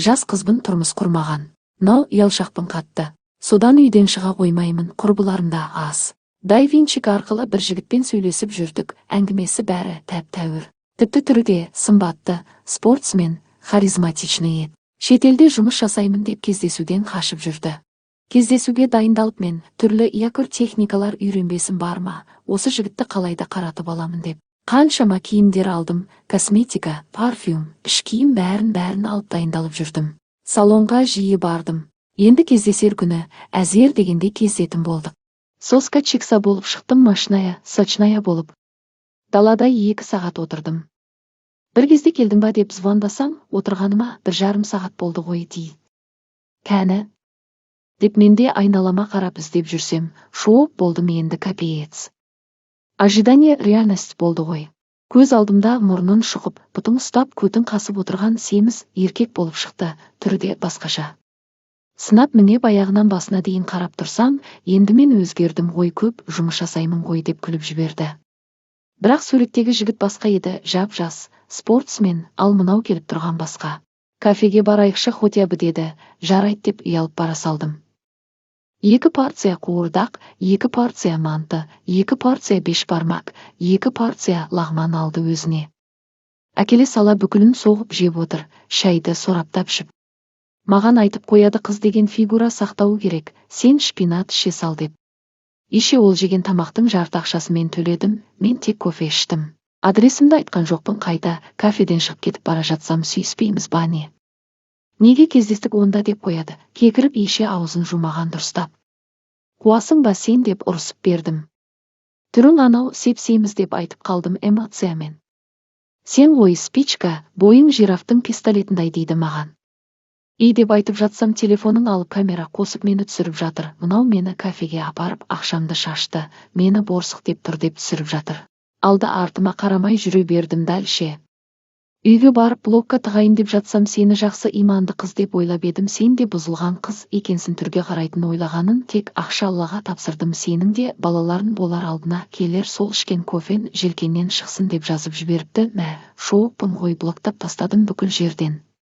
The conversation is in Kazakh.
Жас қызбын, тұрмыс құрмаған. Но ұялшақпын қатты. Содан үйден шыға қоймаймын, құрбыларымда аз. Дайвинчик арқылы бір жігітпен сөйлесіп жүрдік, әңгімесі бәрі тәп-тәуір. Тіпті түрі де сымбатты, спортсмен, харизматичный еді. Шетелде жұмыс жасаймын деп кездесуден қашып жүрді. Кездесуге дайындалып мен түрлі якір техникалар үйренбесім бар ма, осы жігітті қалайда қаратып аламын деп. Қаншама киімдер алдым, косметика, парфюм, іш киім бәрін алып дайындалып жүрдім. Салонға жиі бардым. Енді кездесер күні әзер дегенде кездесетін болдық. Соска чикса болып шықтым, машиная, сочная болып. Далада 2 сағат отырдым. Бір кезде келдің ба деп звондасам, отырғаныма 1,5 сағат болды ғой дейді. Кәні? Деп менде айналама қарап іздеп жүрсем, шоқ болдым енді, капец. Ожидание реальность болды ғой. Көз алдымда мұрнын шұқып, бұтын ұстап, көтін қасып отырған семіз еркек болып шықты, түрі де басқаша. Сынап міне баяғынан басына дейін қарап тұрсам, енді мен өзгердім ғой, көп жұмыс жасаймын ғой деп күліп жіберді. Бірақ суреттегі жігіт басқа еді, жап-жас, спортсмен, ал мынау келіп тұрған басқа. Кафеге барайықшы хотя бы деді, жарайды деп ұялып бара салдым. 2 порция қуырдақ, 2 порция манты, 2 порция бешбармак, 2 порция лағман алды өзіне. Әкеле сала бүкілін соғып жеп отыр, шайды сораптап ішіп. Маған айтып қояды, қыз деген фигура сақтауы керек, сен шпинат іше сал деп. Еше ол жеген тамақтың жарты ақшасын мен төледім, мен тек кофе іштім. Адресімді айтқан жоқпын, қайта кафеден шығып кетіп бара жатсам сүйіспейміз ба не? Неге кездестік онда деп қояды, кекіріп еше аузын жумаған дұрыстап. Қуасың ба сен деп ұрысып бердім. Түрің анау, сепсейміз деп айтып қалдым эмоциямен. Сен ғой спичка, бойың жирафтың пистолетіндай дейді маған. Деп айтып жатсам, телефонын алып камера қосып мені түсіріп жатыр. Мынау мені кафеге апарып ақшамды шашты, мені борсық деп тұр деп түсіріп жатыр. Алды артыма қарамай жүре бердім дәлше. Үйге барып блокқа тығайын деп жатсам, сені жақсы иманды қыз деп ойлап едім, сен де бұзылған қыз екенсің, түрге қарайтын ойлағанын тек ақша Аллаға тапсырдым, сенің де балаларын болар алдына келер, сол ішкен кофен желкеннен шықсын деп жазып жіберіпті. Мә, шоқпын ғой, блоктап тастадым бүкіл жерден.